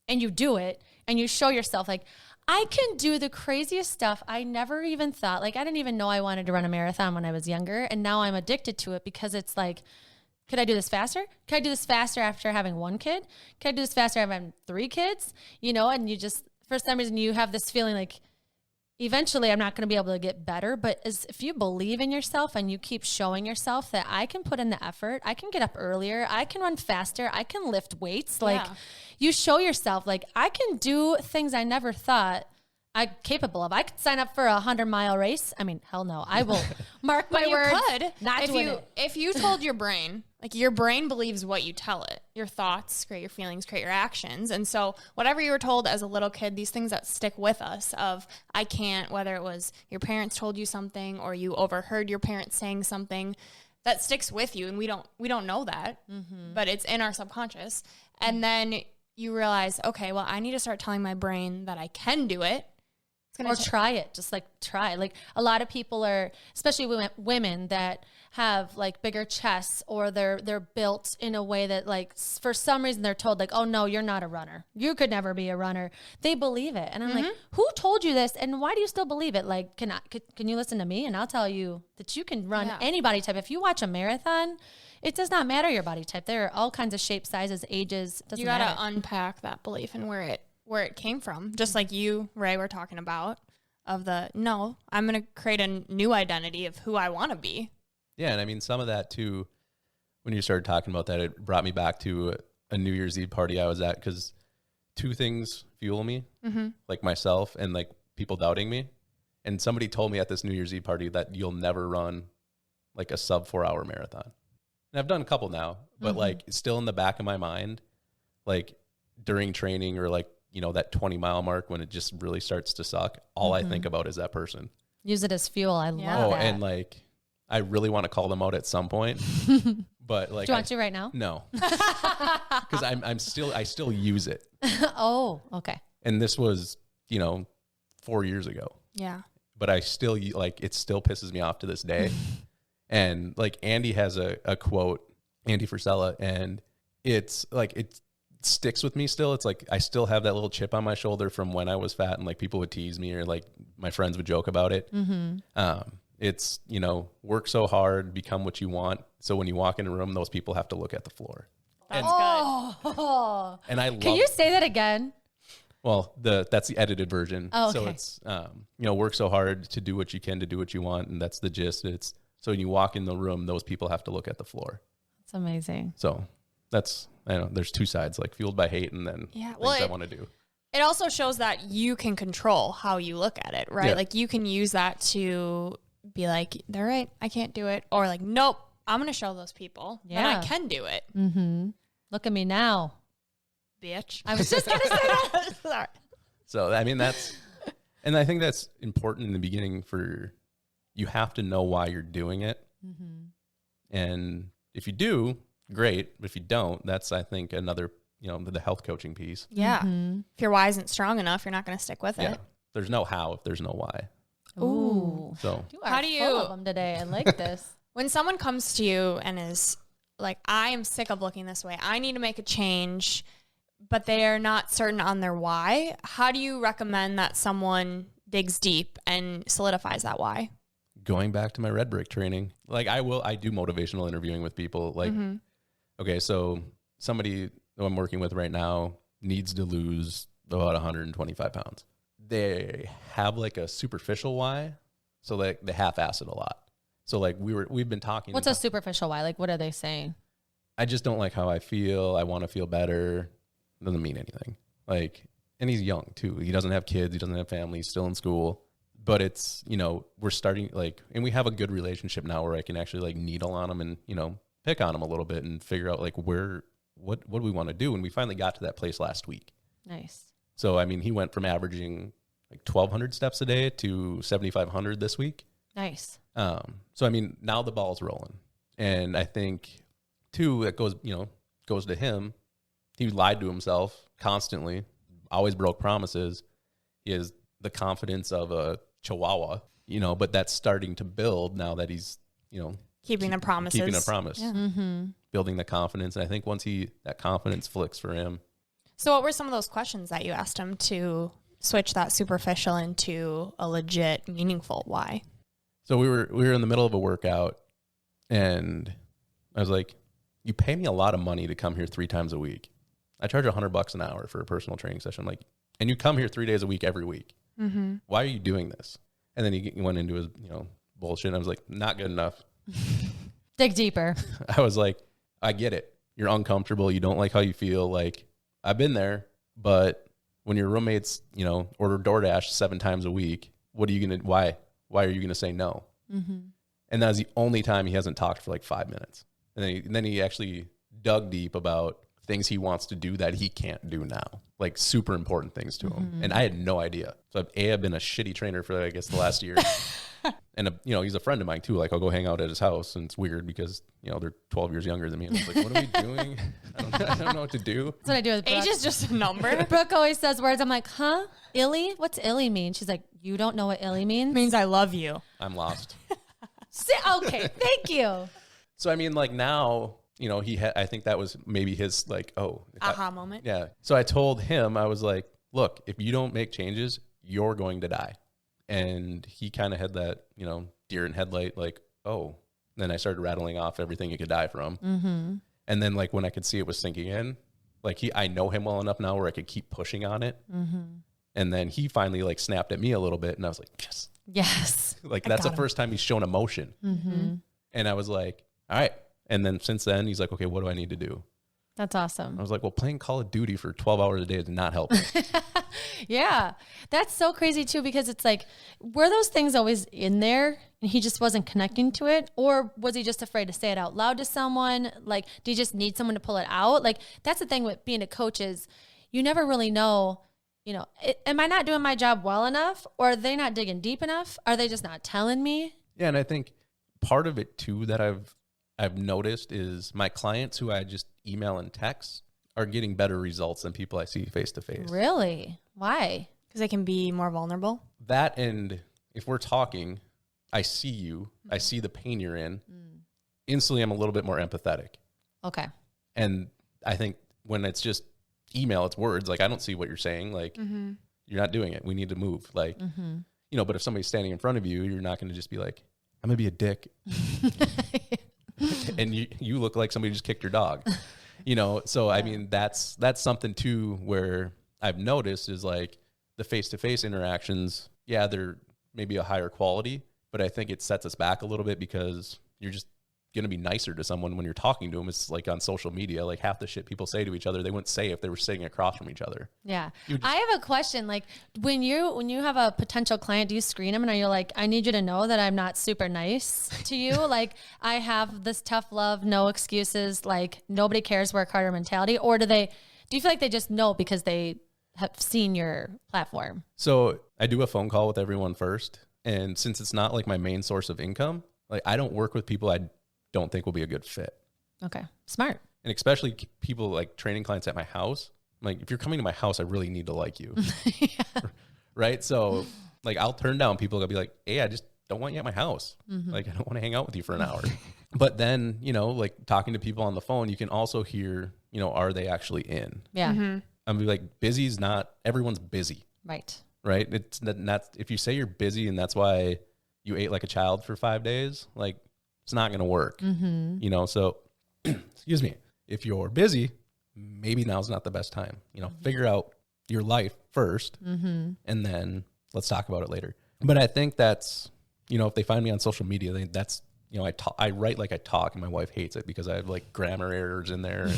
And you do it and you show yourself like, I can do the craziest stuff I never even thought. Like, I didn't even know I wanted to run a marathon when I was younger. And now I'm addicted to it because it's like, could I do this faster? Could I do this faster after having one kid? Could I do this faster after having 3 kids? And you just, for some reason, you have this feeling like, eventually I'm not going to be able to get better. But if you believe in yourself and you keep showing yourself that I can put in the effort, I can get up earlier, I can run faster, I can lift weights. Like you show yourself like I can do things I never thought I'm capable of. I could sign up for a 100-mile race. I mean, hell no. I will mark my words. Could not if doing you it. if you told your brain, like your brain believes what you tell it. Your thoughts create your feelings, create your actions. And so whatever you were told as a little kid, these things that stick with us of I can't, whether it was your parents told you something or you overheard your parents saying something, that sticks with you. And we don't know that, but it's in our subconscious. And then you realize, okay, well, I need to start telling my brain that I can do it. Or try it. Just like try. Like a lot of people are, especially women that have like bigger chests or they're built in a way that like for some reason they're told like, oh no, you're not a runner. You could never be a runner. They believe it. And I'm like, who told you this? And why do you still believe it? Like, can you listen to me? And I'll tell you that you can run any body type. If you watch a marathon, it does not matter your body type. There are all kinds of shapes, sizes, ages. Doesn't matter. You got to unpack that belief and where it came from. Just like you, Ray, were talking about I'm going to create a new identity of who I want to be. Yeah. And I mean, some of that too, when you started talking about that, it brought me back to a New Year's Eve party I was at because 2 things fuel me, like myself and like people doubting me. And somebody told me at this New Year's Eve party that you'll never run like a sub 4-hour marathon. And I've done a couple now, but like it's still in the back of my mind, like during training or like, that 20-mile mark when it just really starts to suck. All I think about is that person. Use it as fuel. I love that. And like, I really want to call them out at some point, but like, do you want to right now? No, because I still use it. Oh, okay. And this was, 4 years ago. Yeah. But I still like, it still pisses me off to this day. And like Andy has a quote, Andy Frisella, and it's like, it sticks with me still. It's like, I still have that little chip on my shoulder from when I was fat and like people would tease me or like my friends would joke about it. It's, work so hard, become what you want. So when you walk in a room, those people have to look at the floor. That's good. Oh. And I love. Can you say that again? Well, that's the edited version. Oh, okay. So it's work so hard to do what you can to do what you want, and that's the gist. It's so when you walk in the room, those people have to look at the floor. That's amazing. So that's there's two sides, like fueled by hate and then things I want to do. It also shows that you can control how you look at it, right? Yeah. Like you can use that to be like, they're right, I can't do it. Or like, nope, I'm going to show those people that I can do it. Mm-hmm. Look at me now. Bitch. I was just going to say that. Sorry. So, I mean, and I think that's important in the beginning you have to know why you're doing it. Mm-hmm. And if you do, great. But if you don't, that's, I think, another, the health coaching piece. Yeah. Mm-hmm. If your why isn't strong enough, you're not going to stick with Yeah. it. There's no how if there's no why. Ooh. So You are How do full you- of them today. I like this. When someone comes to you and is like, I am sick of looking this way, I need to make a change, but they are not certain on their why, how do you recommend that someone digs deep and solidifies that why? going back to my red brick training, like I do motivational interviewing with people. Like, okay, so somebody who I'm working with right now needs to lose about 125 pounds. They have like a superficial why, so like they half-ass it a lot. So like we've been talking. What's a superficial why? Like, what are they saying? I just don't like how I feel. I want to feel better. Doesn't mean anything. Like, and he's young too. He doesn't have kids. He doesn't have family. He's still in school. But it's, we're starting like, and we have a good relationship now where I can actually like needle on him and, pick on him a little bit and figure out like what do we want to do? And we finally got to that place last week. Nice. So, I mean, he went from averaging like 1,200 steps a day to 7,500 this week. Nice. So, I mean, now the ball's rolling. And I think, too, it goes to him. He lied to himself constantly, always broke promises. He has the confidence of a chihuahua, but that's starting to build now that he's, Keeping the promises. keeping a promise, Yeah. Mm-hmm. building the confidence. And I think once that confidence flicks for him. So what were some of those questions that you asked him to switch that superficial into a legit, meaningful why? So we were in the middle of a workout and I was like, you pay me a lot of money to come here 3 times a week. I charge $100 an hour for a personal training session. Like, and you come here 3 days a week, every week. Mm-hmm. Why are you doing this? And then he went into his, bullshit. And I was like, not good enough. Dig deeper. I was like, I get it. You're uncomfortable. You don't like how you feel. Like, I've been there, but when your roommates, order DoorDash 7 times a week, why are you going to say no? Mm-hmm. And that was the only time he hasn't talked for like 5 minutes. And then he actually dug deep about things he wants to do that he can't do now, like super important things to him. And I had no idea. So I've been a shitty trainer for, I guess, the last year. And, he's a friend of mine too. Like, I'll go hang out at his house and it's weird because, they're 12 years younger than me. And I was like, what are we doing? I don't know what to do. That's what I do with Brooke. Age is just a number. Brooke always says words. I'm like, huh? Illy? What's illy mean? She's like, you don't know what illy means? It means I love you. I'm lost. Okay, thank you. So, I mean, like now, I think that was maybe his like, Aha moment. Yeah. So I told him, I was like, look, if you don't make changes, you're going to die. And he kind of had that, deer in headlight, like, oh. Then I started rattling off everything he could die from. Mm-hmm. And then like when I could see it was sinking in, like I know him well enough now where I could keep pushing on it. Mm-hmm. And then he finally like snapped at me a little bit. And I was like, yes. Yes. Like that's the first time he's shown emotion. Mm-hmm. And I was like, all right. And then since then, he's like, okay, what do I need to do? That's awesome. I was like, well, playing Call of Duty for 12 hours a day is not helping. Yeah. That's so crazy too, because it's like, were those things always in there and he just wasn't connecting to it? Or was he just afraid to say it out loud to someone? Like, do you just need someone to pull it out? Like, that's the thing with being a coach is you never really know, am I not doing my job well enough? Or are they not digging deep enough? Are they just not telling me? Yeah. And I think part of it too that I've noticed is my clients who I just email and text are getting better results than people I see face to face. Really? Why? Because they can be more vulnerable. That, and if we're talking, I see you, I see the pain you're in. Instantly, I'm a little bit more empathetic. Okay. And I think when it's just email, it's words. Like, I don't see what you're saying. Like, you're not doing it. We need to move. Like, but if somebody's standing in front of you, you're not going to just be like, I'm going to be a dick. And you look like somebody just kicked your dog. You know, so I mean, that's something too where I've noticed is like the face-to-face interactions. Yeah, they're maybe a higher quality, but I think it sets us back a little bit because you're just going to be nicer to someone when you're talking to them. It's like on social media, like half the shit people say to each other, they wouldn't say if they were sitting across from each other. Yeah. I have a question. Like when you have a potential client, do you screen them and are you like, I need you to know that I'm not super nice to you? Like I have this tough love, no excuses, like nobody cares, work harder mentality? Or do you feel like they just know because they have seen your platform? So I do a phone call with everyone first. And since it's not like my main source of income, like I don't work with people I don't think will be a good fit. Okay. Smart. And especially people like training clients at my house. Like if you're coming to my house, I really need to like you. Yeah. Right. So like I'll turn down people that'll be like, hey, I just don't want you at my house. Like I don't want to hang out with you for an hour. But then, you know, like talking to people on the phone, you can also hear, you know, are they actually in? Yeah. I'm like, busy's not, everyone's busy. Right. Right. It's not, if you say you're busy and that's why you ate like a child for 5 days, like it's not going to work, you know? So excuse me, if you're busy, maybe now's not the best time, you know, figure out your life first and then let's talk about it later. But I think that's, you know, if they find me on social media, that's, you know, I write like I talk and my wife hates it because I have like grammar errors in there.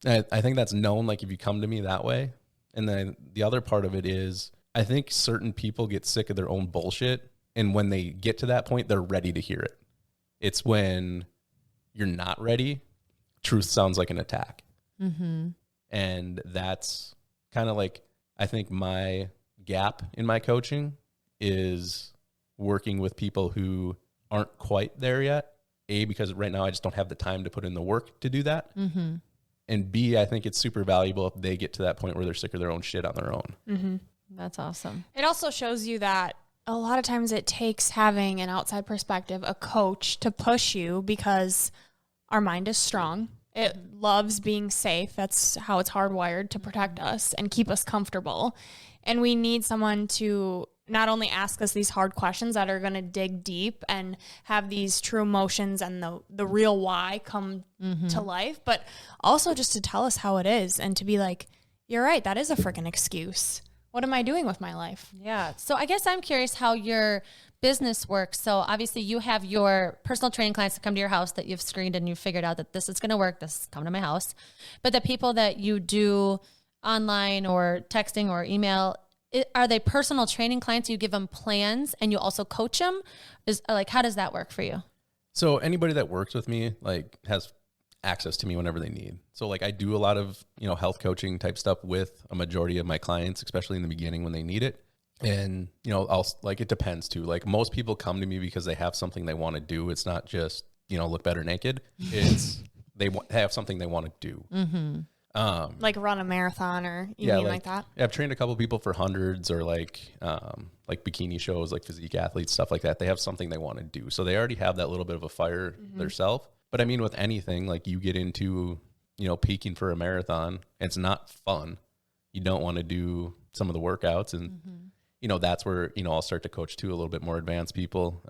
And I think that's known, like if you come to me that way. And then the other part of it is I think certain people get sick of their own bullshit. And when they get to that point, they're ready to hear it. It's when you're not ready, truth sounds like an attack. And that's kind of like, I think my gap in my coaching is working with people who aren't quite there yet. A, because right now I just don't have the time to put in the work to do that. And B, I think it's super valuable if they get to that point where they're sick of their own shit on their own. That's awesome. It also shows you that a lot of times it takes having an outside perspective, a coach to push you because our mind is strong. It loves being safe. That's how it's hardwired to protect us and keep us comfortable. And we need someone to not only ask us these hard questions that are going to dig deep and have these true emotions and the real why come to life, but also just to tell us how it is and to be like, you're right, that is a freaking excuse. What am I doing with my life? Yeah. So I guess I'm curious how your business works. So obviously you have your personal training clients that come to your house that you've screened and you've figured out that this is going to work. This is come to my house. But the people that you do online or texting or email, are they personal training clients? You give them plans and you also coach them? Is like, how does that work for you? So anybody that works with me, like has access to me whenever they need. So like I do a lot of, you know, health coaching type stuff with a majority of my clients, especially in the beginning when they need it. And, you know, I'll like, it depends too. Like most people come to me because they have something they want to do. It's not just, you know, look better naked. It's, they have something they want to do. Like run a marathon or you mean like that? Yeah, I've trained a couple people for hundreds or like bikini shows, like physique athletes, stuff like that. They have something they want to do. So they already have that little bit of a fire themselves. But I mean, with anything, like you get into, you know, peaking for a marathon, it's not fun. You don't want to do some of the workouts. And, you know, that's where, you know, I'll start to coach too, a little bit more advanced people.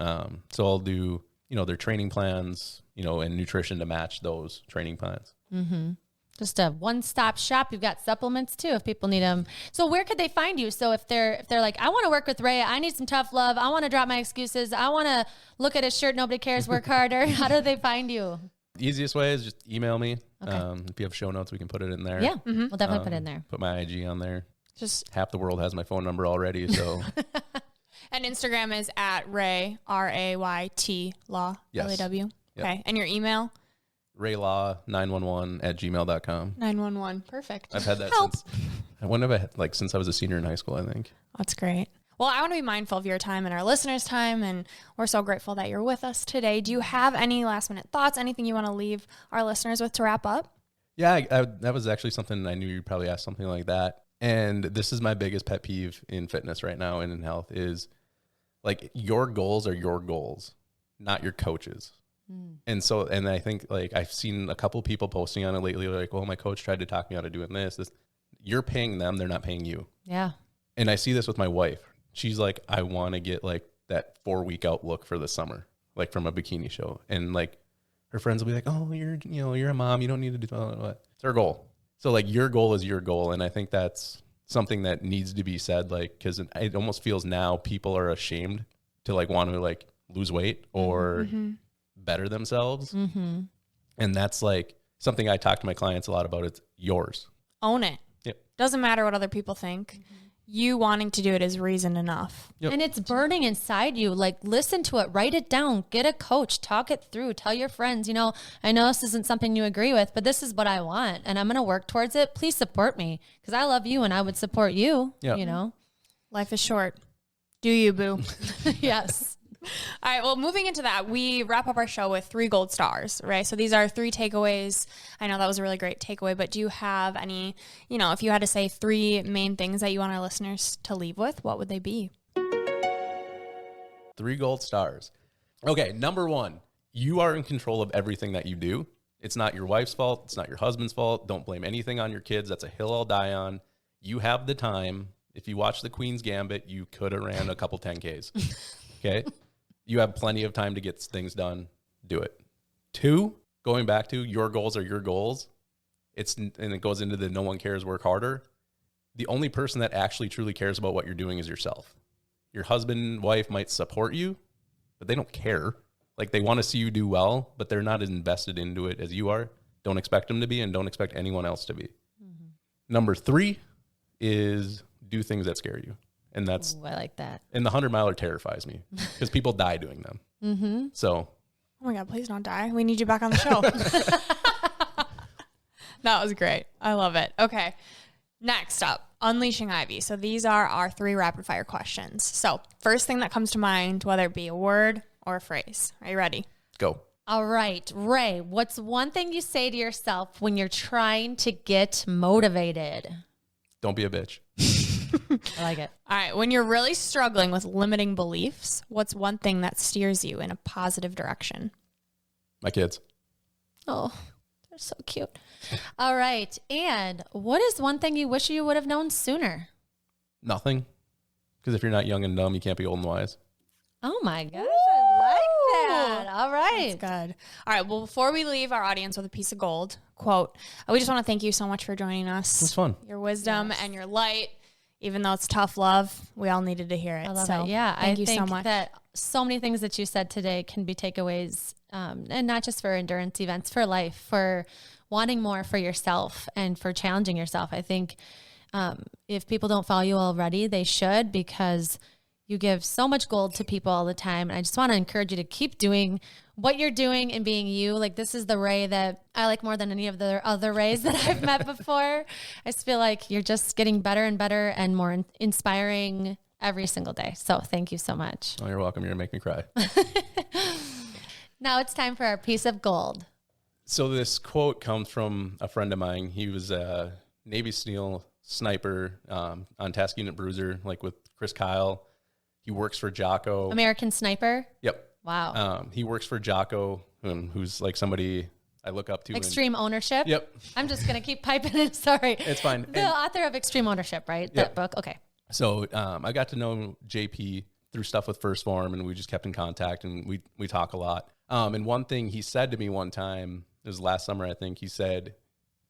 So I'll do, you know, their training plans, you know, and nutrition to match those training plans. Just a one-stop shop. You've got supplements too if people need them. So where could they find you? So if they're like, I want to work with Ray, I need some tough love, I want to drop my excuses, I want to look at his shirt, nobody cares, work harder. How do they find you? The easiest way is just email me. Okay. If you have show notes, we can put it in there. Yeah, we'll definitely put it in there. Put my IG on there. Just half the world has my phone number already. So and Instagram is at Ray, RAYT Law, yes. LAW. Yep. Okay. And your email? raylaw911@gmail.com. 911. Perfect. I've had that since I was a senior in high school, I think. That's great. Well, I want to be mindful of your time and our listeners' time, and we're so grateful that you're with us today. Do you have any last minute thoughts, anything you want to leave our listeners with to wrap up? Yeah, that was actually something I knew you'd probably ask something like that. And this is my biggest pet peeve in fitness right now and in health is like your goals are your goals, not your coaches. And so, and I think like I've seen a couple people posting on it lately, like, well, my coach tried to talk me out of doing this. You're paying them. They're not paying you. Yeah. And I see this with my wife. She's like, I want to get like that 4-week outlook for the summer, like from a bikini show. And like, her friends will be like, oh, you're a mom. You don't need to do that. It's her goal. So like your goal is your goal. And I think that's something that needs to be said, like, because it almost feels now people are ashamed to like want to like lose weight or better themselves. Mm-hmm. And that's like something I talk to my clients a lot about. It's yours. Own it. Yep. Doesn't matter what other people think. You wanting to do it is reason enough. Yep. And it's burning inside you. Like, listen to it, write it down, get a coach, talk it through, tell your friends, I know this isn't something you agree with, but this is what I want and I'm going to work towards it. Please support me because I love you and I would support you, Life is short. Do you, boo? Yes. All right. Well, moving into that, we wrap up our show with 3 gold stars, right? So these are 3 takeaways. I know that was a really great takeaway, but do you have any, if you had to say 3 main things that you want our listeners to leave with, what would they be? 3 gold stars. Okay. Number 1, you are in control of everything that you do. It's not your wife's fault. It's not your husband's fault. Don't blame anything on your kids. That's a hill I'll die on. You have the time. If you watch the Queen's Gambit, you could have ran a couple 10Ks. Okay. You have plenty of time to get things done. Do it. 2, going back to your goals are your goals. And it goes into the no one cares, work harder. The only person that actually truly cares about what you're doing is yourself. Your husband, wife might support you, but they don't care. Like they want to see you do well, but they're not as invested into it as you are. Don't expect them to be and don't expect anyone else to be. Mm-hmm. Number 3 is do things that scare you. And that's, I like that. And the 100-miler terrifies me because people die doing them. Mm-hmm. So, oh my God, please don't die. We need you back on the show. That was great. I love it. Okay. Next up, unleashing Ivy. So these are our 3 rapid fire questions. So first thing that comes to mind, whether it be a word or a phrase. Are you ready? Go. All right, Ray, what's one thing you say to yourself when you're trying to get motivated? Don't be a bitch. I like it. All right. When you're really struggling with limiting beliefs, what's one thing that steers you in a positive direction? My kids. Oh, they're so cute. All right. And what is one thing you wish you would have known sooner? Nothing. Because if you're not young and dumb, you can't be old and wise. Oh my gosh. I like that. All right. That's good. All right. Well, before we leave our audience with a piece of gold, quote, we just want to thank you so much for joining us. It was fun. Your wisdom and your light. Even though it's tough love, we all needed to hear it. I love it. Yeah. Thank you so much. That so many things that you said today can be takeaways, and not just for endurance events, for life, for wanting more for yourself and for challenging yourself. I think if people don't follow you already, they should, because you give so much gold to people all the time. And I just want to encourage you to keep doing what you're doing and being you. Like, this is the Ray that I like more than any of the other Rays that I've met before. I just feel like you're just getting better and better and more inspiring every single day. So thank you so much. Oh, you're welcome. You're going to make me cry. Now it's time for our piece of gold. So this quote comes from a friend of mine. He was a Navy SEAL sniper on Task Unit Bruiser, like with Chris Kyle. He works for Jocko. American Sniper? Yep. Wow. He works for Jocko, who's like somebody I look up to. Extreme Ownership? Yep. I'm just going to keep piping in. Sorry. It's fine. The author of Extreme Ownership, right? That book? Okay. So I got to know JP through stuff with First Form, and we just kept in contact, and we talk a lot. And one thing he said to me one time, it was last summer, I think, he said,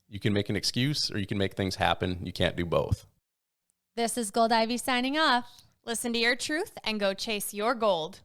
you can make an excuse or you can make things happen. You can't do both. This is Gold Ivy signing off. Listen to your truth and go chase your gold.